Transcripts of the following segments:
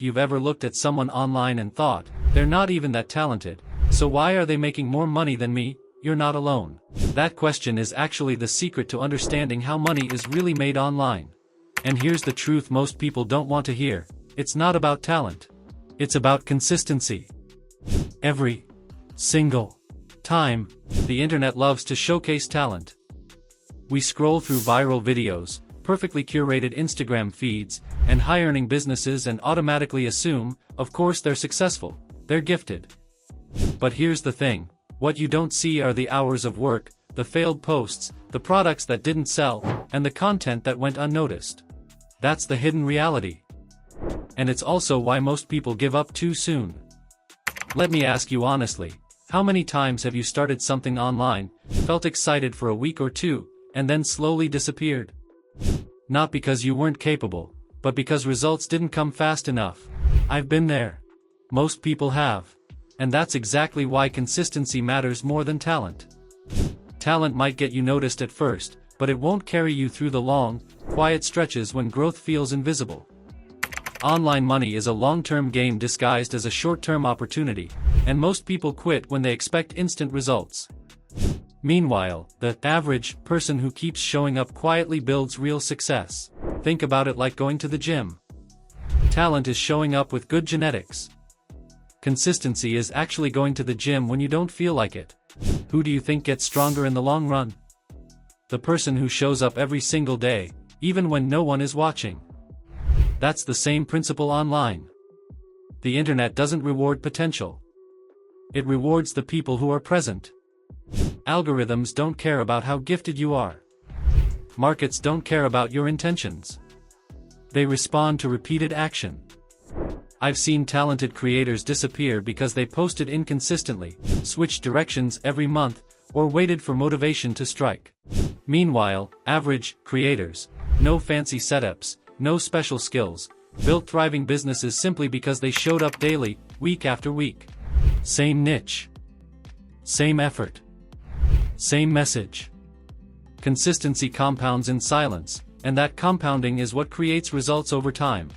You've ever looked at someone online and thought, they're not even that talented, so why are they making more money than me? You're not alone. That question is actually the secret to understanding how money is really made online. And here's the truth most people don't want to hear. It's not about talent. It's about consistency. Every single time, the internet loves to showcase talent. We scroll through viral videos, perfectly curated Instagram feeds, and high-earning businesses and automatically assume, of course they're successful, they're gifted. But here's the thing, what you don't see are the hours of work, the failed posts, the products that didn't sell, and the content that went unnoticed. That's the hidden reality. And it's also why most people give up too soon. Let me ask you honestly, how many times have you started something online, felt excited for a week or two, and then slowly disappeared? Not because you weren't capable, but because results didn't come fast enough. I've been there. Most people have. And that's exactly why consistency matters more than talent. Talent might get you noticed at first, but it won't carry you through the long, quiet stretches when growth feels invisible. Online money is a long-term game disguised as a short-term opportunity, and most people quit when they expect instant results. Meanwhile, the average person who keeps showing up quietly builds real success. Think about it like going to the gym. Talent is showing up with good genetics. Consistency is actually going to the gym when you don't feel like it. Who do you think gets stronger in the long run? The person who shows up every single day, even when no one is watching. That's the same principle online. The internet doesn't reward potential. It rewards the people who are present. Algorithms don't care about how gifted you are. Markets don't care about your intentions. They respond to repeated action. I've seen talented creators disappear because they posted inconsistently, switched directions every month, or waited for motivation to strike. Meanwhile, average creators, no fancy setups, no special skills, built thriving businesses simply because they showed up daily, week after week. Same niche. Same effort. Same message. Consistency compounds in silence, and that compounding is what creates results over time.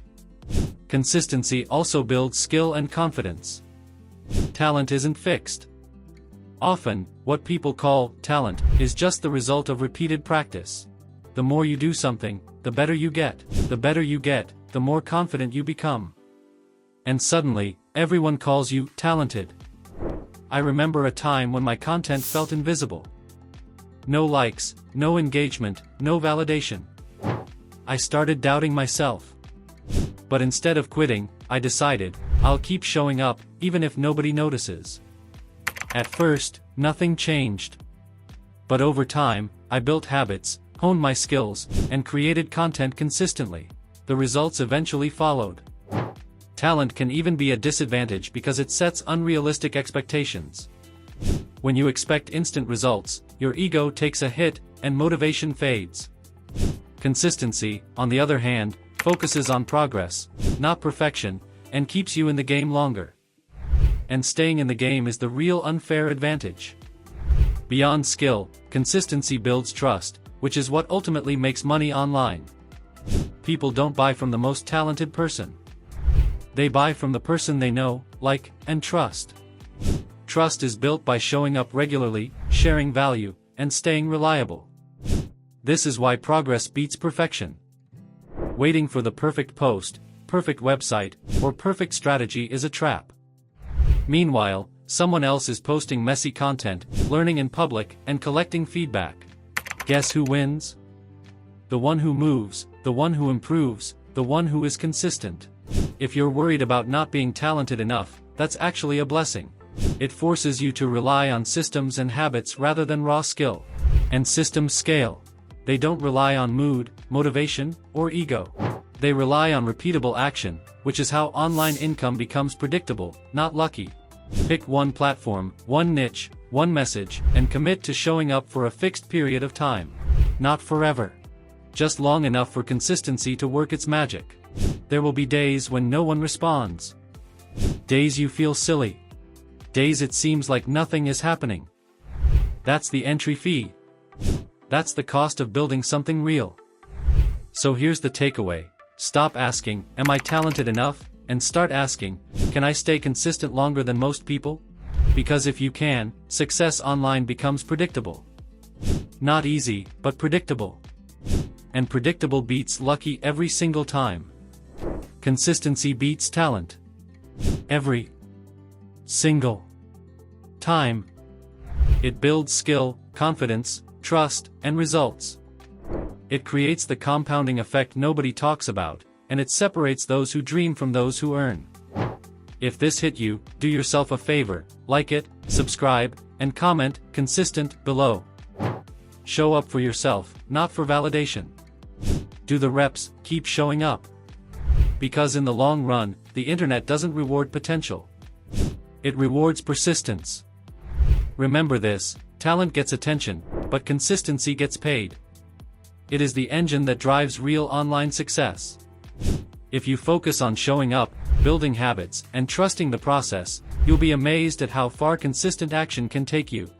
Consistency also builds skill and confidence. Talent isn't fixed. Often, what people call talent is just the result of repeated practice. The more you do something, the better you get. The better you get, the more confident you become. And suddenly, everyone calls you talented. I remember a time when my content felt invisible. No likes, no engagement, no validation. I started doubting myself. But instead of quitting, I decided, I'll keep showing up, even if nobody notices. At first, nothing changed. But over time, I built habits, honed my skills, and created content consistently. The results eventually followed. Talent can even be a disadvantage because it sets unrealistic expectations. When you expect instant results, your ego takes a hit, and motivation fades. Consistency, on the other hand, focuses on progress, not perfection, and keeps you in the game longer. And staying in the game is the real unfair advantage. Beyond skill, consistency builds trust, which is what ultimately makes money online. People don't buy from the most talented person. They buy from the person they know, like, and trust. Trust is built by showing up regularly, sharing value, and staying reliable. This is why progress beats perfection. Waiting for the perfect post, perfect website, or perfect strategy is a trap. Meanwhile, someone else is posting messy content, learning in public, and collecting feedback. Guess who wins? The one who moves, the one who improves, the one who is consistent. If you're worried about not being talented enough, that's actually a blessing. It forces you to rely on systems and habits rather than raw skill. And systems scale. They don't rely on mood, motivation, or ego. They rely on repeatable action, which is how online income becomes predictable, not lucky. Pick one platform, one niche, one message, and commit to showing up for a fixed period of time. Not forever. Just long enough for consistency to work its magic. There will be days when no one responds. Days you feel silly. Days it seems like nothing is happening. That's the entry fee. That's the cost of building something real. So here's the takeaway. Stop asking, am I talented enough? and start asking, can I stay consistent longer than most people? Because if you can, success online becomes predictable. Not easy, but predictable. And predictable beats lucky every single time. Consistency beats talent. Every single time. It builds skill, confidence, trust, and results. It creates the compounding effect nobody talks about, and it separates those who dream from those who earn. If this hit you, do yourself a favor, like it, subscribe, and comment consistent below. Show up for yourself, not for validation. Do the reps, keep showing up. Because in the long run, the internet doesn't reward potential. It rewards persistence. Remember this, talent gets attention, but consistency gets paid. It is the engine that drives real online success. If you focus on showing up, building habits, and trusting the process, you'll be amazed at how far consistent action can take you.